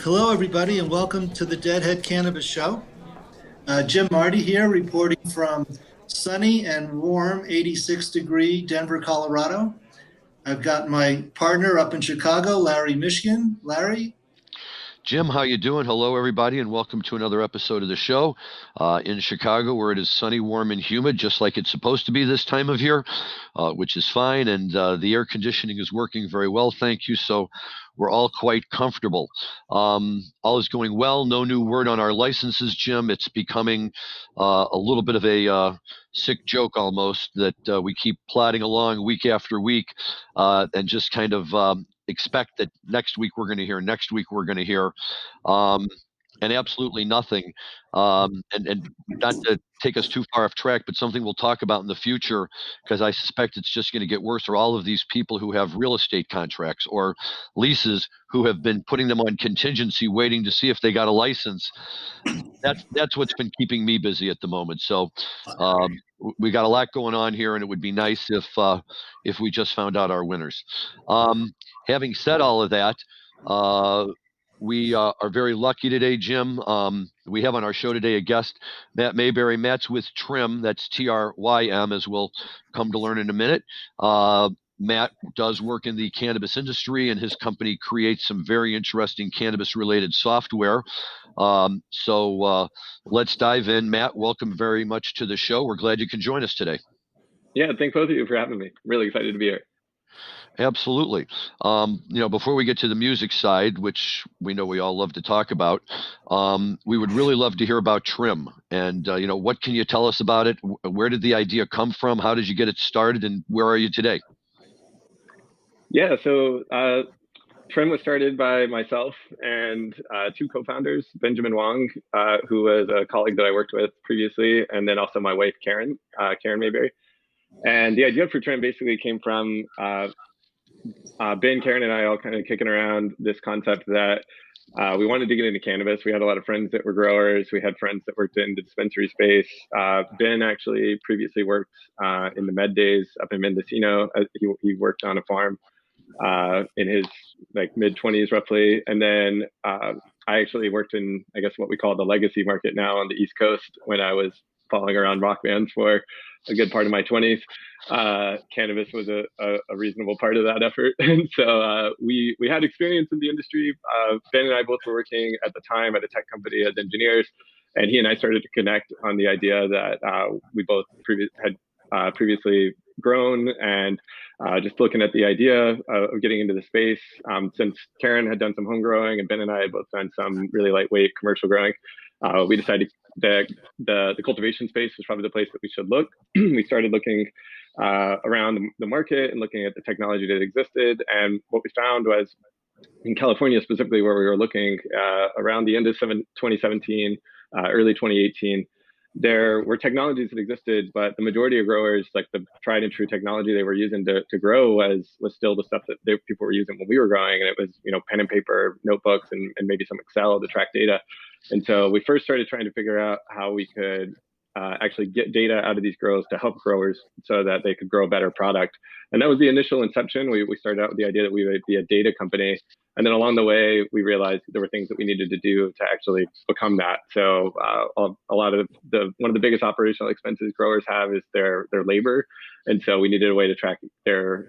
Hello, everybody, and welcome to the Deadhead Cannabis Show. Jim Marty here, reporting from sunny and warm 86-degree Denver, Colorado. I've got my partner up in Chicago, Larry Mishkin. Larry? Jim, how you doing? Hello, everybody, and welcome to another episode of the show in Chicago, where it is sunny, warm, and humid, just like it's supposed to be this time of year, which is fine, and the air conditioning is working very well, thank you, so we're all quite comfortable. All is going well. No new word on our licenses, Jim. It's becoming a little bit of a sick joke almost that we keep plodding along week after week and just kind of expect that next week we're going to hear, next week we're going to hear, and absolutely nothing. And not to take us too far off track, but something we'll talk about in the future, because I suspect it's just going to get worse, are all of these people who have real estate contracts or leases who have been putting them on contingency, waiting to see if they got a license. That's what's been keeping me busy at the moment. So we got a lot going on here, and it would be nice if we just found out our winners. Having said all of that, we are very lucky today, Jim. We have on our show today a guest, Matt Mayberry. Matt's with Trym, that's Trym, as we'll come to learn in a minute. Matt does work in the cannabis industry, and his company creates some very interesting cannabis-related software. So let's dive in. Matt, welcome very much to the show. We're glad you can join us today. Yeah, thanks both of you for having me. Really excited to be here. Absolutely. Before we get to the music side, which we know we all love to talk about, we would really love to hear about Trym. And, what can you tell us about it? Where did the idea come from? How did you get it started? And where are you today? Yeah, so Trym was started by myself and two co-founders, Benjamin Wong, who was a colleague that I worked with previously, and then also my wife, Karen Mayberry. And the idea for Trym basically came from Ben, Karen, and I all kind of kicking around this concept that we wanted to get into cannabis. We had a lot of friends that were growers. We had friends that worked in the dispensary space. Ben actually previously worked in the med days up in Mendocino. He worked on a farm in his mid-20s roughly. And then I actually worked in, I guess, what we call the legacy market now on the East Coast when I was following around rock bands for a good part of my 20s. Cannabis was a reasonable part of that effort. And so we had experience in the industry. Ben and I both were working at the time at a tech company as engineers. And he and I started to connect on the idea that we both had previously grown, and just looking at the idea of getting into the space. Since Karen had done some home growing and Ben and I had both done some really lightweight commercial growing, we decided that the cultivation space was probably the place that we should look. We started looking around the market and looking at the technology that existed. And what we found was in California, specifically where we were looking around the end of 2017, early 2018, there were technologies that existed, but the majority of growers, like the tried and true technology they were using to grow was still the stuff that people were using when we were growing. And it was, pen and paper, notebooks, and maybe some Excel to track data. And so we first started trying to figure out how we could actually get data out of these grows to help growers so that they could grow a better product. And that was the initial inception. We started out with the idea that we would be a data company. And then along the way, we realized there were things that we needed to do to actually become that. So a lot of one of the biggest operational expenses growers have is their labor. And so we needed a way to track their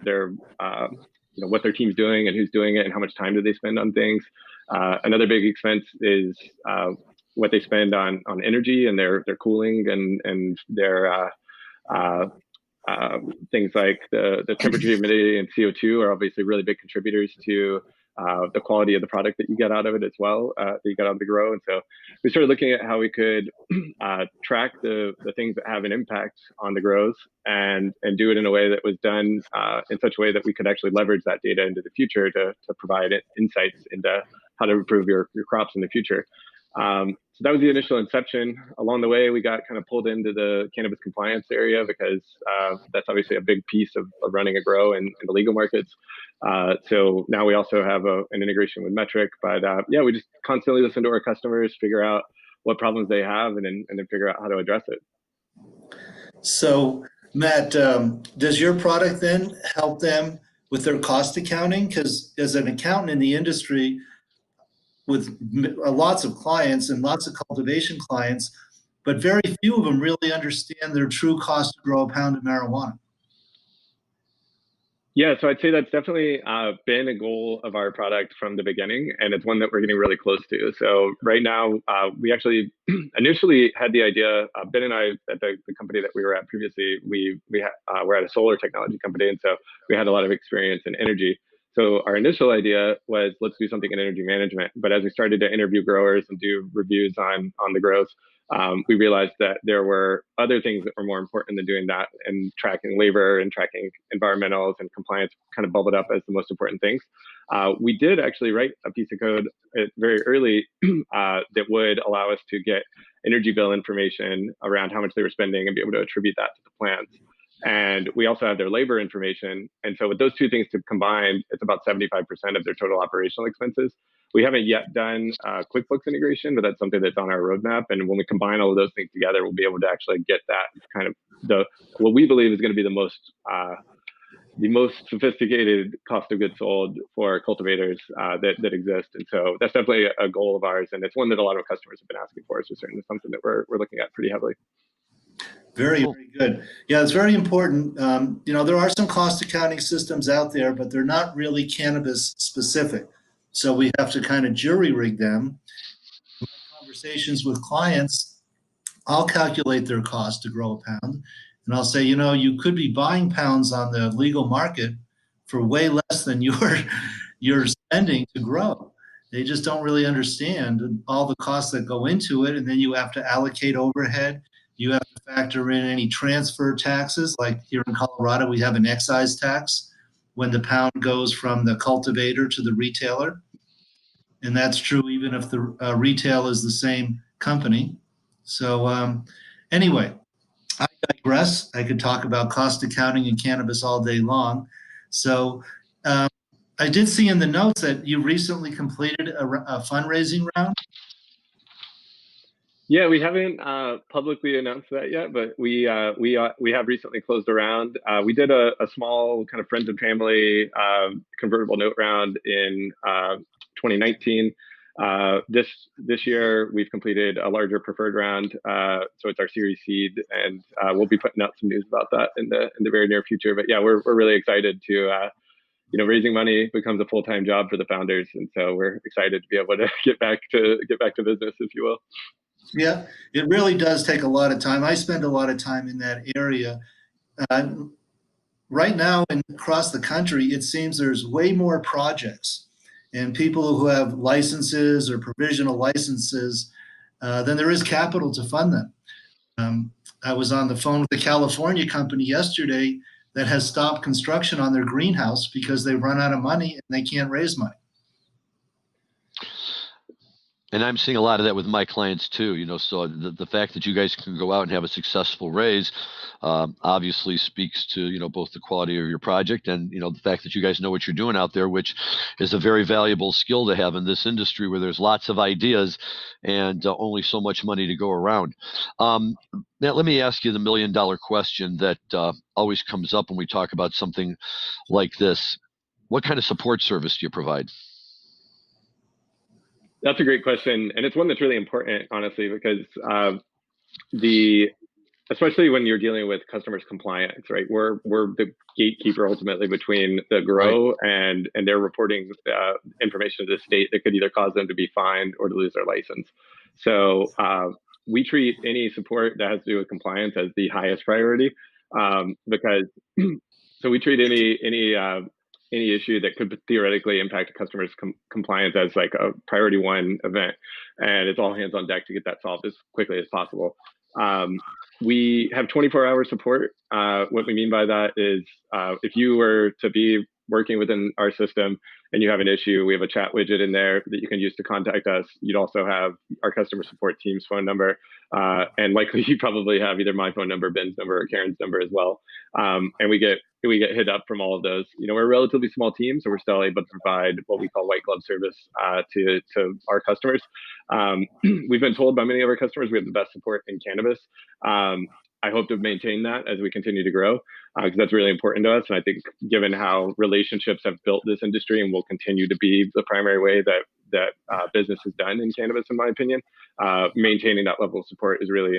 what their team's doing and who's doing it and how much time do they spend on things. Another big expense is what they spend on energy and their cooling and their things like the temperature, humidity, and CO2 are obviously really big contributors to the quality of the product that you get out of it as well, that you get out of the grow. And so we started looking at how we could track the things that have an impact on the grows and do it in a way that was done in such a way that we could actually leverage that data into the future to provide insights into how to improve your crops in the future. So that was the initial inception. Along the way, we got kind of pulled into the cannabis compliance area because that's obviously a big piece of running a grow in the legal markets. So now we also have an integration with Metric, but we just constantly listen to our customers, figure out what problems they have, and then figure out how to address it. So Matt, does your product then help them with their cost accounting? Because as an accountant in the industry, with lots of clients and lots of cultivation clients, but very few of them really understand their true cost to grow a pound of marijuana. Yeah, so I'd say that's definitely been a goal of our product from the beginning, and it's one that we're getting really close to. So right now, we actually initially had the idea, Ben and I at the company that we were at previously, we're at a solar technology company, and so we had a lot of experience in energy. So our initial idea was, let's do something in energy management. But as we started to interview growers and do reviews on the grows, we realized that there were other things that were more important than doing that, and tracking labor and tracking environmentals and compliance kind of bubbled up as the most important things. We did actually write a piece of code very early that would allow us to get energy bill information around how much they were spending and be able to attribute that to the plants. And we also have their labor information. And so with those two things combined, it's about 75% of their total operational expenses. We haven't yet done QuickBooks integration, but that's something that's on our roadmap. And when we combine all of those things together, we'll be able to actually get that kind of what we believe is going to be the most sophisticated cost of goods sold for cultivators that exist. And so that's definitely a goal of ours. And it's one that a lot of customers have been asking for. So certainly something that we're looking at pretty heavily. Very, very good. Yeah, it's very important. There are some cost accounting systems out there, but they're not really cannabis specific. So we have to kind of jury rig them. In my conversations with clients, I'll calculate their cost to grow a pound. And I'll say, you could be buying pounds on the legal market for way less than you're spending to grow. They just don't really understand all the costs that go into it. And then you have to allocate overhead. You have to factor in any transfer taxes. Like here in Colorado, we have an excise tax when the pound goes from the cultivator to the retailer. And that's true even if the retail is the same company. So anyway, I digress. I could talk about cost accounting and cannabis all day long. So I did see in the notes that you recently completed a fundraising round. Yeah, we haven't publicly announced that yet, but we have recently closed a round. We did a small kind of friends and family convertible note round in 2019. This year we've completed a larger preferred round, so it's our Series Seed, and we'll be putting out some news about that in the very near future. But yeah, we're really excited to. Raising money becomes a full-time job for the founders, and so we're excited to be able to get back to business, if you will. Yeah, it really does take a lot of time. I spend a lot of time in that area. Right now, across the country, it seems there's way more projects and people who have licenses or provisional licenses than there is capital to fund them. I was on the phone with a California company yesterday that has stopped construction on their greenhouse because they've run out of money and they can't raise money. And I'm seeing a lot of that with my clients too, so the fact that you guys can go out and have a successful raise obviously speaks to, both the quality of your project and, the fact that you guys know what you're doing out there, which is a very valuable skill to have in this industry where there's lots of ideas and only so much money to go around. Now, let me ask you the $1 million question that always comes up when we talk about something like this. What kind of support service do you provide? That's a great question, and it's one that's really important, honestly, because especially when you're dealing with customers' compliance, right? We're the gatekeeper ultimately between the grow and their reporting information to the state that could either cause them to be fined or to lose their license. So we treat any support that has to do with compliance as the highest priority, because so we treat any issue that could theoretically impact a customer's compliance as like a priority one event, and it's all hands on deck to get that solved as quickly as possible. We have 24-hour support. What we mean by that is if you were to be working within our system and you have an issue, we have a chat widget in there that you can use to contact us. You'd also have our customer support team's phone number, and likely you probably have either my phone number, Ben's number, or Karen's number as well. And we get hit up from all of those. We're a relatively small team, so we're still able to provide what we call white glove service to our customers. We've been told by many of our customers we have the best support in cannabis. I hope to maintain that as we continue to grow, because that's really important to us. And I think given how relationships have built this industry and will continue to be the primary way that that business has done in cannabis, in my opinion. Maintaining that level of support is really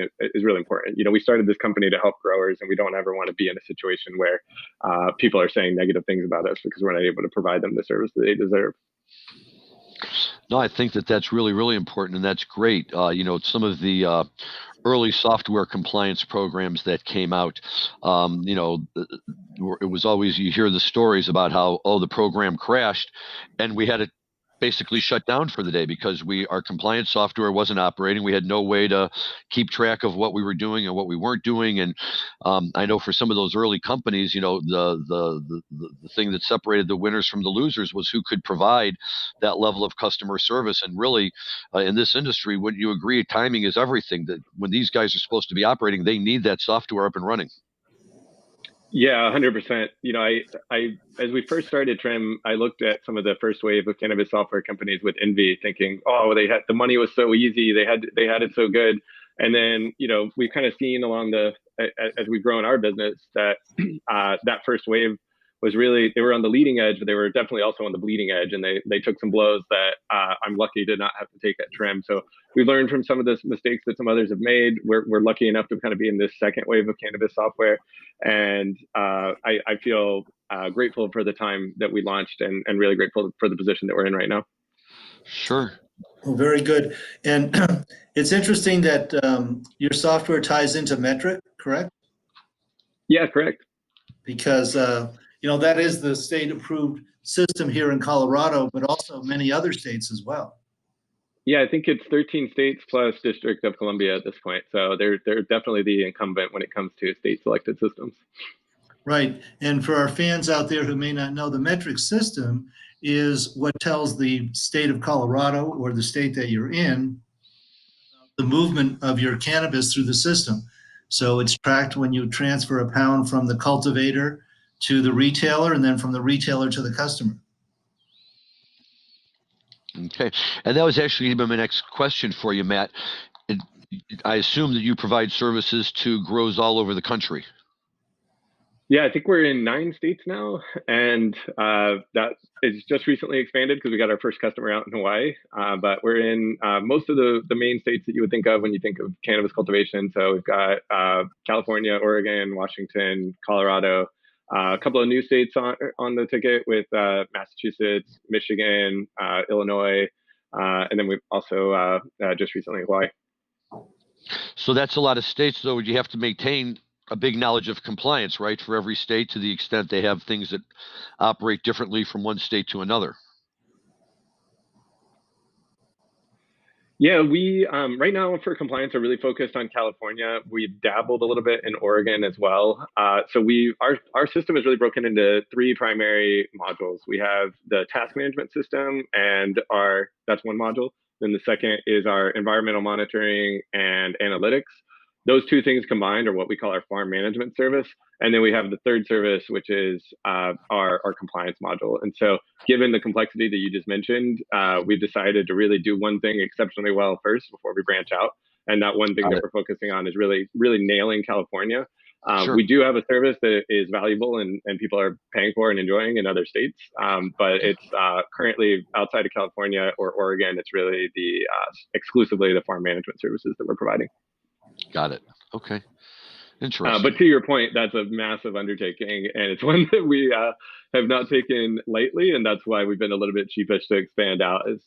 important. We started this company to help growers, and we don't ever want to be in a situation where people are saying negative things about us because we're not able to provide them the service that they deserve. No, I think that that's really, really important, and that's great. Some of the early software compliance programs that came out, it was always, you hear the stories about how, the program crashed, and we had to basically shut down for the day because our compliance software wasn't operating. We had no way to keep track of what we were doing and what we weren't doing. And I know for some of those early companies, the thing that separated the winners from the losers was who could provide that level of customer service. And really, in this industry, wouldn't you agree, timing is everything? That when these guys are supposed to be operating, they need that software up and running. Yeah, 100%. As we first started Trym, I looked at some of the first wave of cannabis software companies with envy, thinking, the money was so easy, they had it so good. And then, we've kind of seen as we've grown our business that that first wave was really, they were on the leading edge, but they were definitely also on the bleeding edge, and they took some blows that I'm lucky to not have to take at Trym. So we learned from some of the mistakes that some others have made. We're lucky enough to kind of be in this second wave of cannabis software, and I feel grateful for the time that we launched, and really grateful for the position that we're in right now. Sure. Well, very good. And it's interesting that your software ties into Metric, correct? Yeah, correct. Because that is the state-approved system here in Colorado, but also many other states as well. Yeah, I think it's 13 states plus District of Columbia at this point. So they're definitely the incumbent when it comes to state-selected systems. Right. And for our fans out there who may not know, the metric system is what tells the state of Colorado, or the state that you're in, the movement of your cannabis through the system. So it's tracked when you transfer a pound from the cultivator to the retailer, and then from the retailer to the customer. Okay. And that was actually my next question for you, Matt. I assume that you provide services to grows all over the country. Yeah, I think we're in 9 states now, and that is just recently expanded because we got our first customer out in Hawaii. But we're in most of the main states that you would think of when you think of cannabis cultivation. So we've got California, Oregon, Washington, Colorado, a couple of new states on the ticket with Massachusetts, Michigan, Illinois, and then we've also just recently Hawaii. So that's a lot of states, though. You have to maintain a big knowledge of compliance, right, for every state, to the extent they have things that operate differently from one state to another. Yeah, we right now for compliance are really focused on California. We've dabbled a little bit in Oregon as well. So our system is really broken into 3 primary modules. We have the task management system, and that's one module. Then the second is our environmental monitoring and analytics. Those 2 things combined are what we call our farm management service. And then we have the third service, which is our compliance module. And so given the complexity that you just mentioned, we've decided to really do one thing exceptionally well first before we branch out. And that one thing that we're focusing on is really, really nailing California. Sure. We do have a service that is valuable and people are paying for and enjoying in other states. But it's currently outside of California or Oregon, it's really exclusively the farm management services that we're providing. Got it. Okay. Interesting. But to your point, that's a massive undertaking, and it's one that we have not taken lightly, and that's why we've been a little bit sheepish to expand out. Is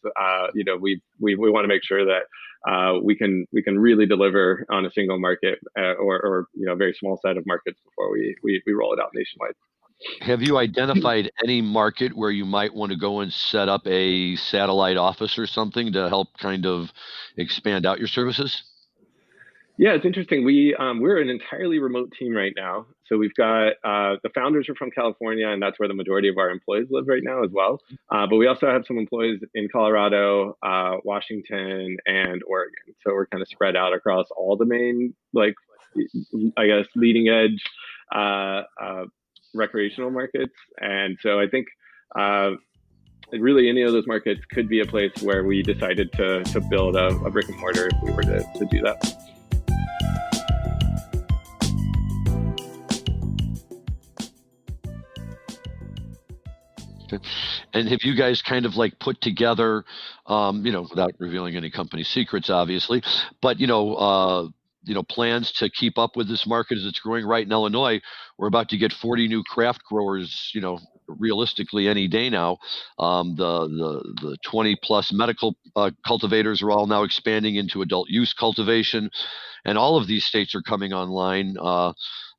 we want to make sure that we can really deliver on a single market or a very small set of markets before we roll it out nationwide. Have you identified any market where you might want to go and set up a satellite office or something to help kind of expand out your services? Yeah, it's interesting. We're an entirely remote team right now. So we've got the founders are from California, and that's where the majority of our employees live right now as well. But we also have some employees in Colorado, Washington, and Oregon. So we're kind of spread out across all the main, leading edge recreational markets. And so I think really any of those markets could be a place where we decided to build a brick and mortar if we were to do that. Okay. And have you guys kind of like put together, without revealing any company secrets, obviously, but plans to keep up with this market as it's growing? Right in Illinois, we're about to get 40 new craft growers, realistically any day now. The 20 plus medical cultivators are all now expanding into adult use cultivation, and all of these states are coming online.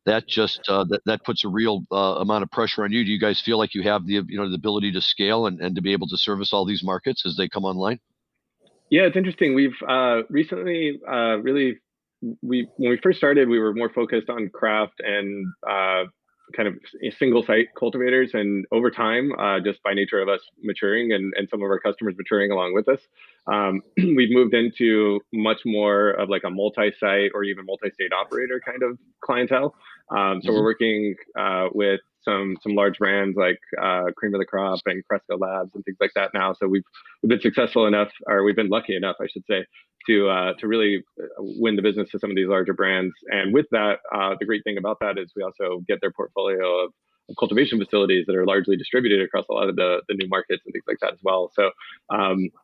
That puts a real amount of pressure on you. Do you guys feel like you have the ability to scale and to be able to service all these markets as they come online? Yeah, it's interesting. We've recently really when we first started, we were more focused on craft and kind of single site cultivators, and over time, just by nature of us maturing and some of our customers maturing along with us, we've moved into much more of like a multi-site or even multi-state operator kind of clientele. So we're working with some large brands like Cream of the Crop and Cresco Labs and things like that now. So we've been successful enough, or we've been lucky enough, I should say, to really win the business to some of these larger brands. And with that, the great thing about that is we also get their portfolio of cultivation facilities that are largely distributed across a lot of the new markets and things like that as well. So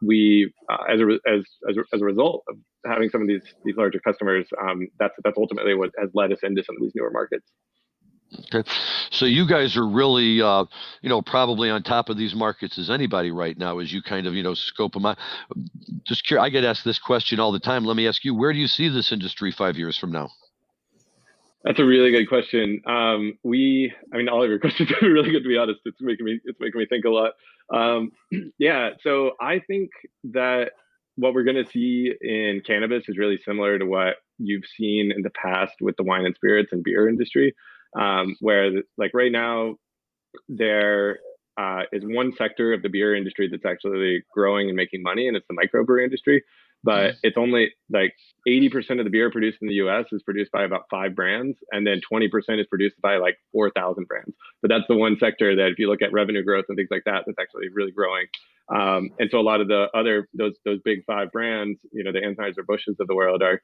we, as a result of having some of these larger customers, that's ultimately what has led us into some of these newer markets. Okay, so you guys are really, probably on top of these markets as anybody right now, as you kind of, scope them out. Just curious, I get asked this question all the time. Let me ask you, where do you see this industry 5 years from now? That's a really good question. All of your questions are really good, to be honest. It's making me think a lot. Yeah, so I think that what we're going to see in cannabis is really similar to what you've seen in the past with the wine and spirits and beer industry. Where like right now there is one sector of the beer industry that's actually growing and making money, and it's the microbrewery industry. But it's only like 80% of the beer produced in the US is produced by about 5 brands, and then 20% is produced by like 4,000 brands. But that's the one sector that if you look at revenue growth and things like that, that's actually really growing. And so a lot of the other those big 5 brands, the Anheuser-Busch's of the world are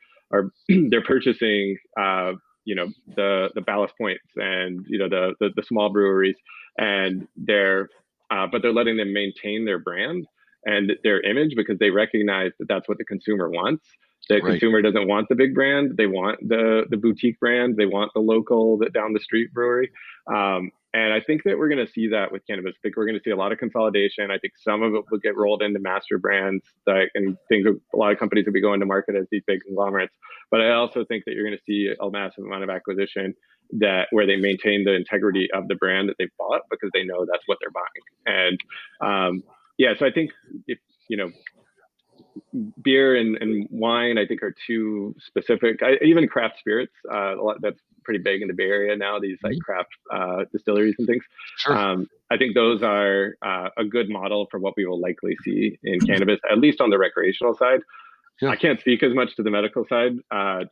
they're purchasing the Ballast Points and the small breweries, and they're letting them maintain their brand and their image because they recognize that that's what the consumer wants. The consumer doesn't want the big brand; they want the boutique brand. They want the local, down the street brewery. And I think that we're going to see that with cannabis. I think we're going to see a lot of consolidation. I think some of it will get rolled into master brands, and things. A lot of companies will be going to market as these big conglomerates. But I also think that you're going to see a massive amount of acquisition where they maintain the integrity of the brand that they bought because they know that's what they're buying. And so I think if beer and wine, I think, are too specific. Even craft spirits, that's pretty big in the Bay Area now. These like craft distilleries and things. Sure. I think those are a good model for what we will likely see in cannabis, at least on the recreational side. Yeah. I can't speak as much to the medical side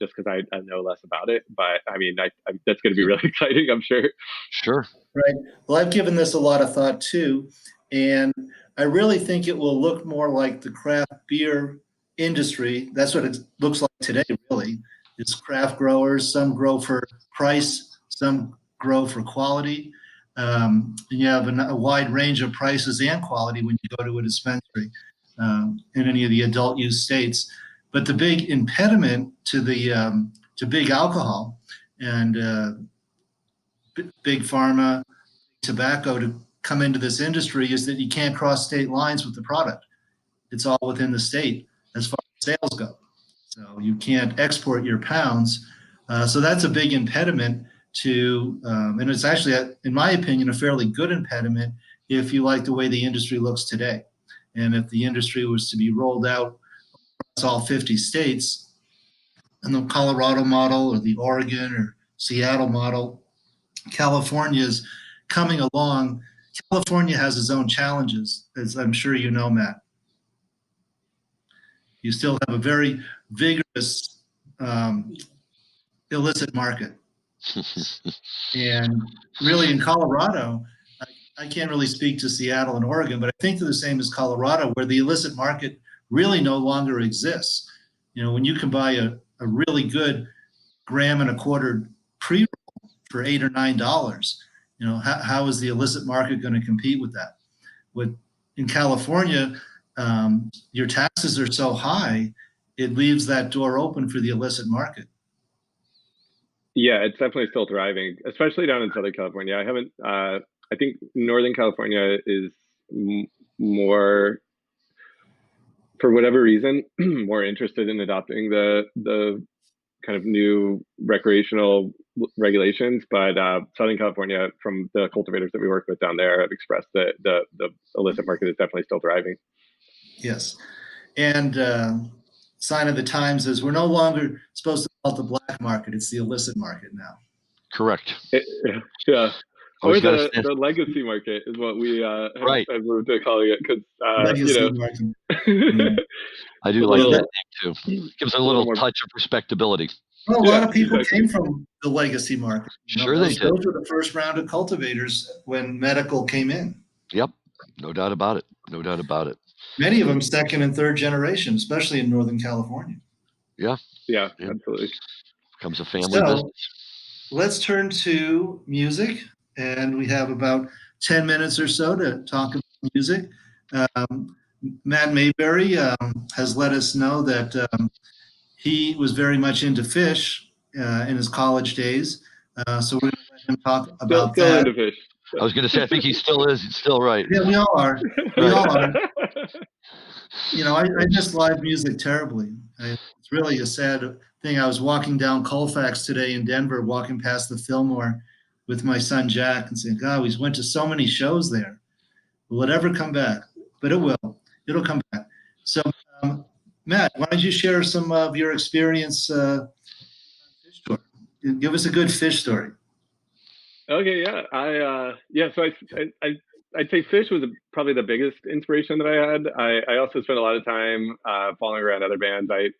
just because I know less about it. But I mean, that's going to be really exciting, I'm sure. Sure. Right. Well, I've given this a lot of thought too, and I really think it will look more like the craft beer industry. That's what it looks like today, really. It's craft growers. Some grow for price, some grow for quality. And you have a wide range of prices and quality when you go to a dispensary in any of the adult use states. But the big impediment to big alcohol and big pharma, tobacco to come into this industry is that you can't cross state lines with the product. It's all within the state as far as sales go. So you can't export your pounds. So that's a big impediment to, and it's actually, in my opinion, a fairly good impediment if you like the way the industry looks today. And if the industry was to be rolled out across all 50 states, and the Colorado model or the Oregon or Seattle model, California's coming along. California has its own challenges, as I'm sure you know, Matt. You still have a very vigorous illicit market. And really in Colorado, I can't really speak to Seattle and Oregon, but I think they're the same as Colorado, where the illicit market really no longer exists. When you can buy a really good 1.25 grams pre-roll for $8 or $9, how is the illicit market going to compete with that? in California, your taxes are so high, it leaves that door open for the illicit market. Yeah, it's definitely still thriving, especially down in Southern California. I think Northern California is more, for whatever reason, more interested in adopting the kind of new recreational regulations. But Southern California, from the cultivators that we work with down there, have expressed that the illicit market is definitely still thriving. Yes. And sign of the times is we're no longer supposed to call it the black market. It's the illicit market now. Correct. Yeah. Or the legacy market is what we have moved to calling it, because market. I do like that name too. Gives a little touch of respectability. Well, a lot of people came from the legacy market. Sure, they did. Those were the first round of cultivators when medical came in. Yep, no doubt about it. No doubt about it. Many of them second and third generation, especially in Northern California. Yeah, absolutely. Becomes a family business. Let's turn to music, and we have about 10 minutes or so to talk about music. Matt Mayberry has let us know that he was very much into phish in his college days. So we're going to let him talk about still that. Into phish. I was going to say, I think he still is. It's still right. Yeah, we all are. We all are. I miss live music terribly. It's really a sad thing. I was walking down Colfax today in Denver, walking past the Fillmore with my son Jack, and saying, God, we went to so many shows there. Will it ever come back? But it will. It'll come back. So, Matt, why don't you share some of your experience on phish tour? Give us a good phish story. Okay, yeah. So I'd say phish was probably the biggest inspiration that I had. I also spent a lot of time following around other bands. I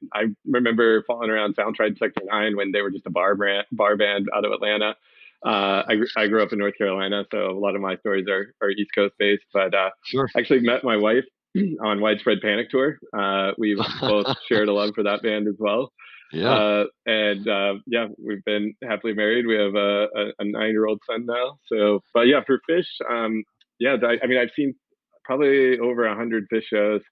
remember following around Soundtried Sector 9 when they were just a bar band out of Atlanta. I grew up in North Carolina, so a lot of my stories are East Coast based. But sure. I actually met my wife on Widespread Panic Tour. We've both shared a love for that band as well. Yeah. We've been happily married. We have a 9-year-old son now. So, but yeah, for phish, I've seen probably over 100 phish shows.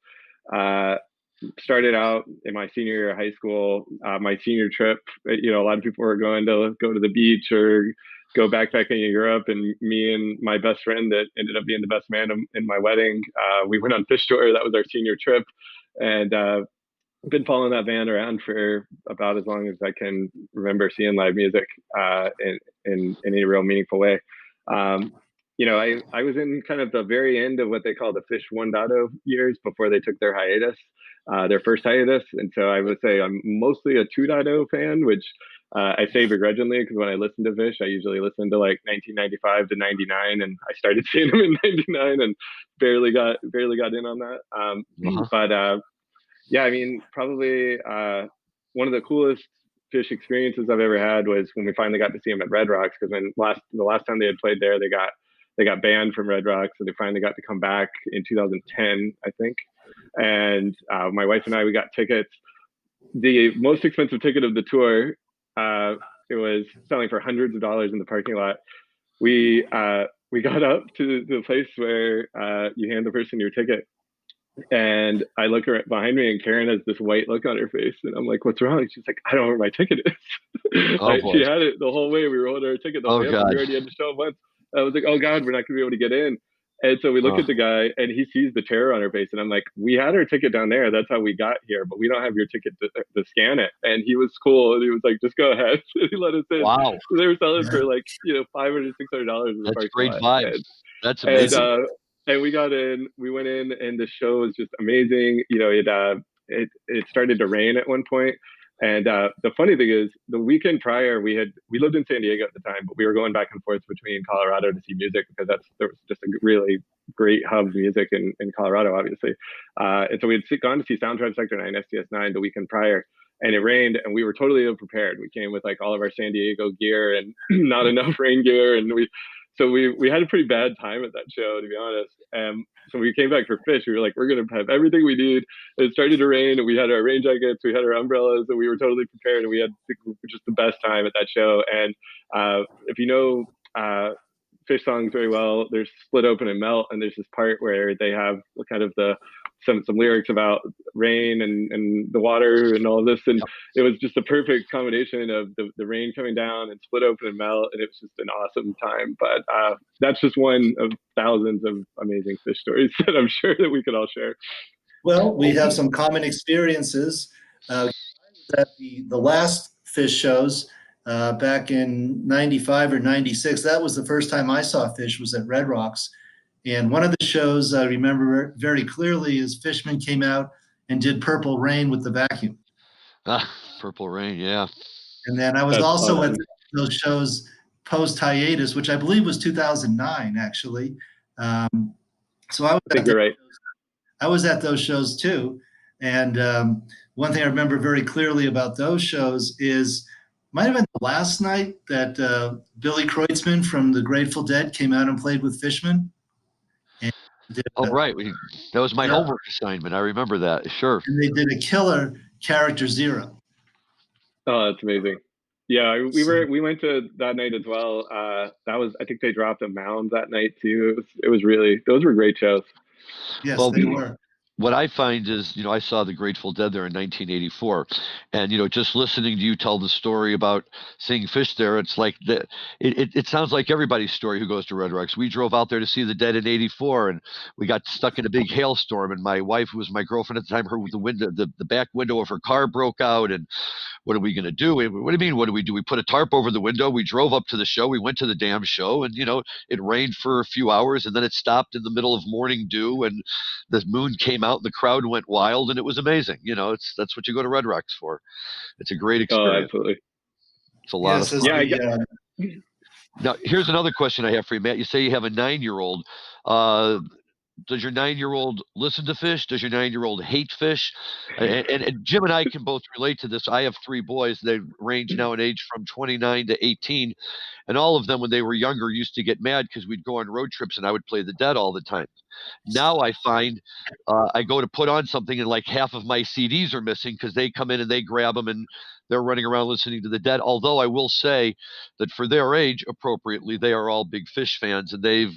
Started out in my senior year of high school. My senior trip, a lot of people were going to go to the beach or go backpacking in Europe, and me and my best friend that ended up being the best man in my wedding, we went on phish tour. That was our senior trip, and been following that band around for about as long as I can remember seeing live music in any real meaningful way. I was in kind of the very end of what they call the phish 1.0 years before they took their hiatus, their first hiatus. And so I would say I'm mostly a 2.0 fan, which I say begrudgingly, because when I listen to phish, I usually listen to like 1995 to 99, and I started seeing them in 99 and barely got in on that. Probably one of the coolest phish experiences I've ever had was when we finally got to see them at Red Rocks, because the last time they had played there, they got banned from Red Rocks, so they finally got to come back in 2010, I think. And my wife and I, we got tickets. The most expensive ticket of the tour, it was selling for hundreds of dollars in the parking lot. We got up to the place where you hand the person your ticket. And I look behind me, and Karen has this white look on her face, and I'm like, "What's wrong?" And she's like, "I don't know where my ticket is." She had it the whole way. We were holding our ticket the whole way up. We already had to show up once. I was like, "Oh God, we're not gonna be able to get in." And so we look at the guy, and he sees the terror on her face, and I'm like, "We had our ticket down there. That's how we got here, but we don't have your ticket to scan it." And he was cool, and he was like, "Just go ahead." And he let us in. Wow. So they were selling for like $500, $600. That's great vibes. That's amazing. And we got in, we went in, and the show was just amazing. It started to rain at one point. And the funny thing is, the weekend prior, we lived in San Diego at the time, but we were going back and forth between Colorado to see music, because there was just a really great hub of music in Colorado, obviously. And so we had gone to see Soundtried Sector 9, SDS9 the weekend prior, and it rained, and we were totally unprepared. We came with like all of our San Diego gear and not enough rain gear, and we had a pretty bad time at that show, to be honest. So we came back for phish. We were like, we're going to have everything we need. It started to rain, and we had our rain jackets, we had our umbrellas, and we were totally prepared, and we had just the best time at that show. And if you know fish songs very well. There's Split Open and Melt, and there's this part where they have kind of some lyrics about rain and the water and all of this, and it was just a perfect combination of the rain coming down and Split Open and Melt, and it was just an awesome time. But that's just one of thousands of amazing fish stories that I'm sure that we could all share. Well, we have some common experiences. At the last fish shows back in 95 or 96, that was the first time I saw fish, was at Red Rocks. And one of the shows I remember very clearly is Fishman came out and did Purple Rain with the vacuum. Purple Rain, yeah. And then I was also at those shows post-hiatus, which I believe was 2009, actually. So I think you're right. I was at those shows too. And one thing I remember very clearly about those shows is, might have been the last night that Billy Kreutzmann from the Grateful Dead came out and played with Fishman. Right. That was my homework assignment. I remember that. Sure. And they did a killer Character Zero. Oh, that's amazing. Yeah, we went to that night as well. That was, I think they dropped a Mound that night too. It was really, those were great shows. Yes, they were. What I find is, I saw the Grateful Dead there in 1984, and just listening to you tell the story about seeing fish there, it's like it sounds like everybody's story who goes to Red Rocks. We drove out there to see the Dead in '84, and we got stuck in a big hailstorm, and my wife, who was my girlfriend at the time, the back window of her car broke out, and what are we going to do? What do you mean? What do we do? We put a tarp over the window. We drove up to the show. We went to the damn show, and it rained for a few hours, and then it stopped in the middle of morning dew, and the moon came out. The crowd went wild, and it was amazing. That's what you go to Red Rocks for. It's a great experience. Oh, absolutely. It's a lot of fun. Now, here's another question I have for you, Matt. You say you have a 9-year-old. Does your 9-year-old listen to fish? Does your 9-year-old hate fish? And Jim and I can both relate to this. I have 3 boys. They range now in age from 29 to 18. And all of them, when they were younger, used to get mad because we'd go on road trips and I would play the Dead all the time. Now I find I go to put on something and like half of my CDs are missing because they come in and they grab them and they're running around listening to the Dead. Although I will say that for their age, appropriately, they are all big Phish fans and they've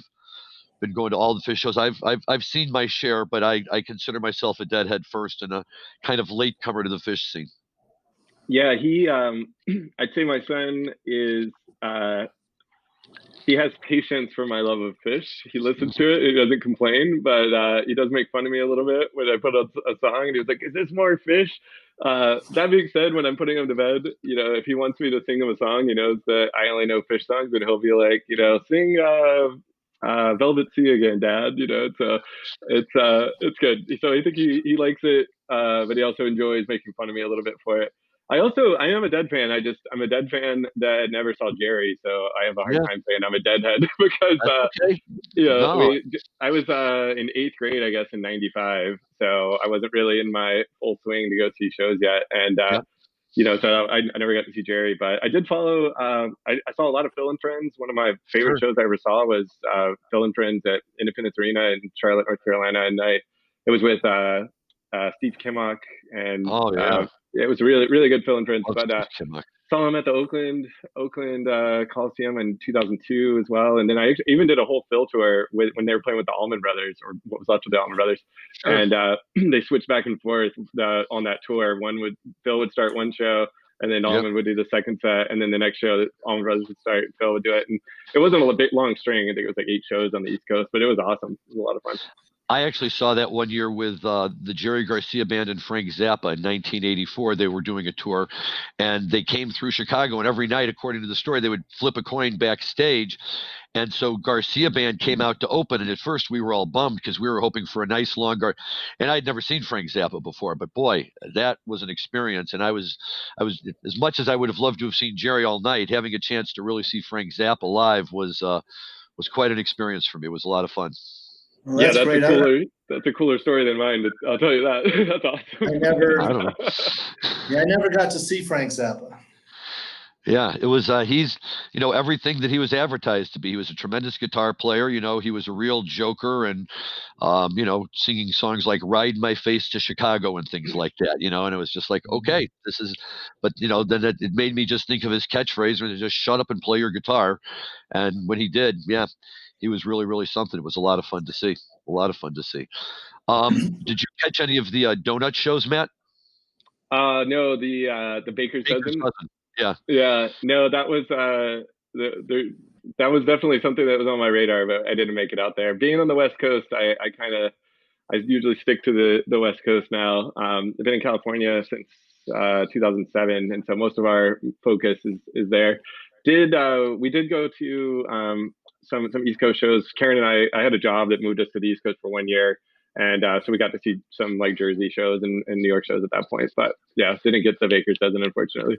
been going to all the Phish shows. I've seen my share, but I consider myself a Deadhead first and a kind of late comer to the Phish scene. Yeah, I'd say my son is he has patience for my love of fish. He listens to it. He doesn't complain, but he does make fun of me a little bit when I put on a song and he was like, is this more fish? That being said, when I'm putting him to bed, if he wants me to sing him a song, he knows that I only know fish songs, and he'll be like, sing Velvet Sea again, Dad. So it's good. So I think he likes it, but he also enjoys making fun of me a little bit for it. I am a Dead fan. I'm a Dead fan that never saw Jerry, so I have a hard time saying I'm a Deadhead because I was in 8th grade, I guess, in '95, so I wasn't really in my full swing to go see shows yet, and so I never got to see Jerry, but I did follow. I saw a lot of Phil and Friends. One of my favorite shows I ever saw was Phil and Friends at Independence Arena in Charlotte, North Carolina, and it was with Steve Kimmock, and it was really, really good Phil and Friends. But saw him at the Oakland Coliseum in 2002 as well, and then I even did a whole Phil tour when they were playing with the Allman Brothers, or what was left of the Allman Brothers, and they switched back and forth on that tour. Phil would start one show, and then Allman would do the second set, and then the next show, the Allman Brothers would start, and Phil would do it, and it wasn't a big long string. I think it was like 8 shows on the East Coast, but it was awesome. It was a lot of fun. I actually saw that one year with the Jerry Garcia Band and Frank Zappa in 1984. They were doing a tour, and they came through Chicago, and every night, according to the story, they would flip a coin backstage. And so Garcia Band came out to open, and at first we were all bummed because we were hoping for a nice long guard. And I'd never seen Frank Zappa before, but boy, that was an experience. And I was as much as I would have loved to have seen Jerry all night, having a chance to really see Frank Zappa live was quite an experience for me. It was a lot of fun. Well, that's great. That's a cooler story than mine. I'll tell you that. That's awesome. I never got to see Frank Zappa. Yeah, it was. He's, everything that he was advertised to be. He was a tremendous guitar player. He was a real joker, and singing songs like "Ride My Face to Chicago" and things like that. And it was just like, okay, this is. But then it made me just think of his catchphrase, when he just shut up and play your guitar. And when he did, yeah, he was really, really something. It was a lot of fun to see. A lot of fun to see. Did you catch any of the donut shows, Matt? No, the baker's dozen. Yeah. Yeah. No, that was that was definitely something that was on my radar, but I didn't make it out there. Being on the West Coast, I usually stick to the West Coast now. I've been in California since 2007, and so most of our focus is there. We did go to some East Coast shows. Karen and I had a job that moved us to the East Coast for 1 year. And so we got to see some like Jersey shows and New York shows at that point. But yeah, didn't get the Baker's Dozen, unfortunately.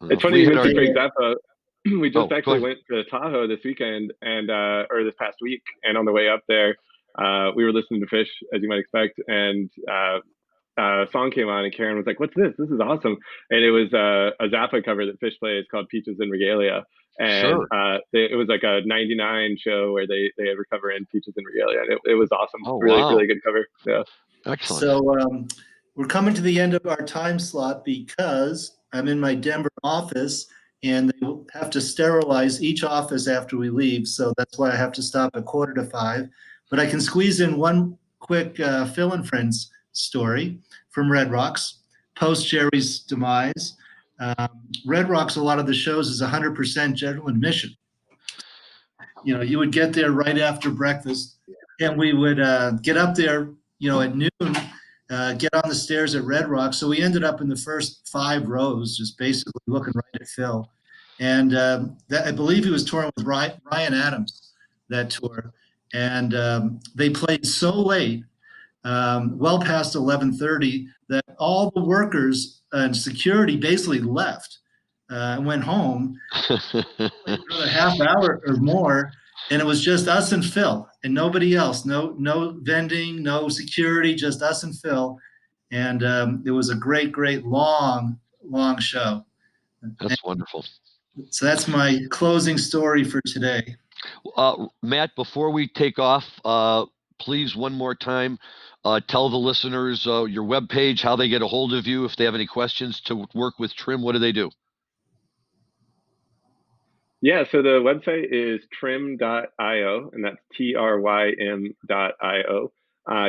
It's funny you mentioned Big Zappa. We just actually went to Tahoe this weekend or this past week. And on the way up there, we were listening to Phish, as you might expect. And a song came on and Karen was like, "What's this? This is awesome." And it was a Zappa cover that Phish plays called Peaches and Regalia. And it was like a 99 show where they had her cover in Peaches and Regalia. And it was awesome. Really good cover. Yeah. Excellent. So we're coming to the end of our time slot because I'm in my Denver office and they have to sterilize each office after we leave. So that's why I have to stop at 4:45. But I can squeeze in one quick Phil and Friends story from Red Rocks post Jerry's demise. Red Rocks, a lot of the shows is 100% general admission. You would get there right after breakfast and we would get up there, at noon, get on the stairs at Red Rocks. So we ended up in the first 5 rows, just basically looking right at Phil. And I believe he was touring with Ryan Adams that tour. And they played so late, well past 11:30, that all the workers and security basically left and went home another half hour or more. And it was just us and Phil and nobody else. No vending, no security, just us and Phil. And it was a great, great, long show. That's wonderful. So that's my closing story for today. Matt, before we take off, please, one more time, tell the listeners your webpage, how they get a hold of you. If they have any questions to work with Trym, what do they do? Yeah, so the website is trym.io, and that's TRYM.io.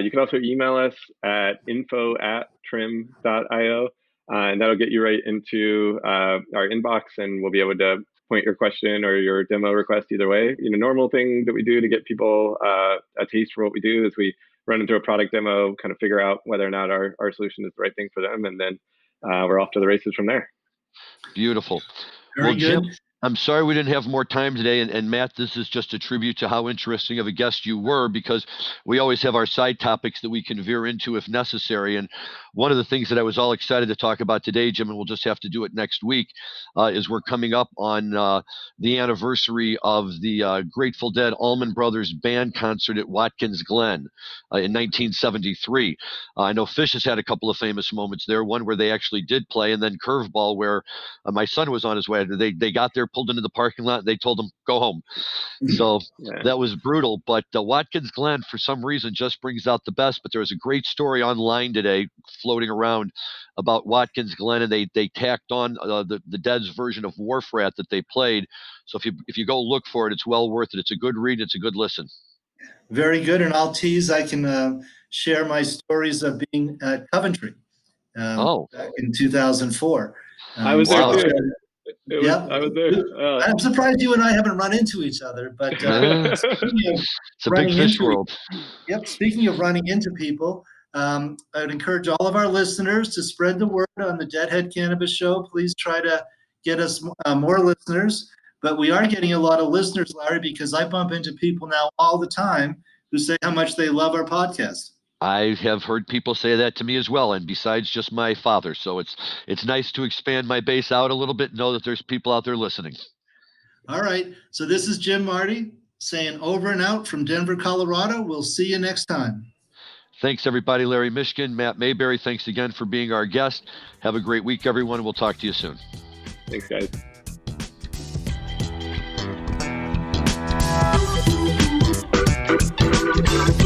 You can also email us at info@trym.io, and that'll get you right into our inbox, and we'll be able to point your question or your demo request either way. Normal thing that we do to get people a taste for what we do is we run into a product demo, kind of figure out whether or not our solution is the right thing for them, and then we're off to the races from there. Beautiful. Very good. Jim, I'm sorry we didn't have more time today. And Matt, this is just a tribute to how interesting of a guest you were, because we always have our side topics that we can veer into if necessary. And one of the things that I was all excited to talk about today, Jim, and we'll just have to do it next week, is we're coming up on the anniversary of the Grateful Dead Allman Brothers band concert at Watkins Glen in 1973. I know Phish has had a couple of famous moments there, one where they actually did play, and then Curveball, where my son was on his way. They got there, pulled into the parking lot, and they told him, go home. So that was brutal. But Watkins Glen, for some reason, just brings out the best. But there was a great story online today floating around about Watkins Glen, and they tacked on the Dead's version of Wharf Rat that they played. So if you go look for it, it's well worth it. It's a good read. It's a good listen. Very good. And I'll tease, I can share my stories of being at Coventry back in 2004. I was there too. I was there. I'm surprised you and I haven't run into each other, but it's a big Phish world. Speaking of running into people, I'd encourage all of our listeners to spread the word on the Deadhead Cannabis Show. Please try to get us more listeners. But we are getting a lot of listeners, Larry, because I bump into people now all the time who say how much they love our podcast. I have heard people say that to me as well, and besides just my father. So it's nice to expand my base out a little bit and know that there's people out there listening. All right. So this is Jim Marty saying over and out from Denver, Colorado. We'll see you next time. Thanks, everybody. Larry Mishkin, Matt Mayberry, thanks again for being our guest. Have a great week, everyone. We'll talk to you soon. Thanks, guys. Bye.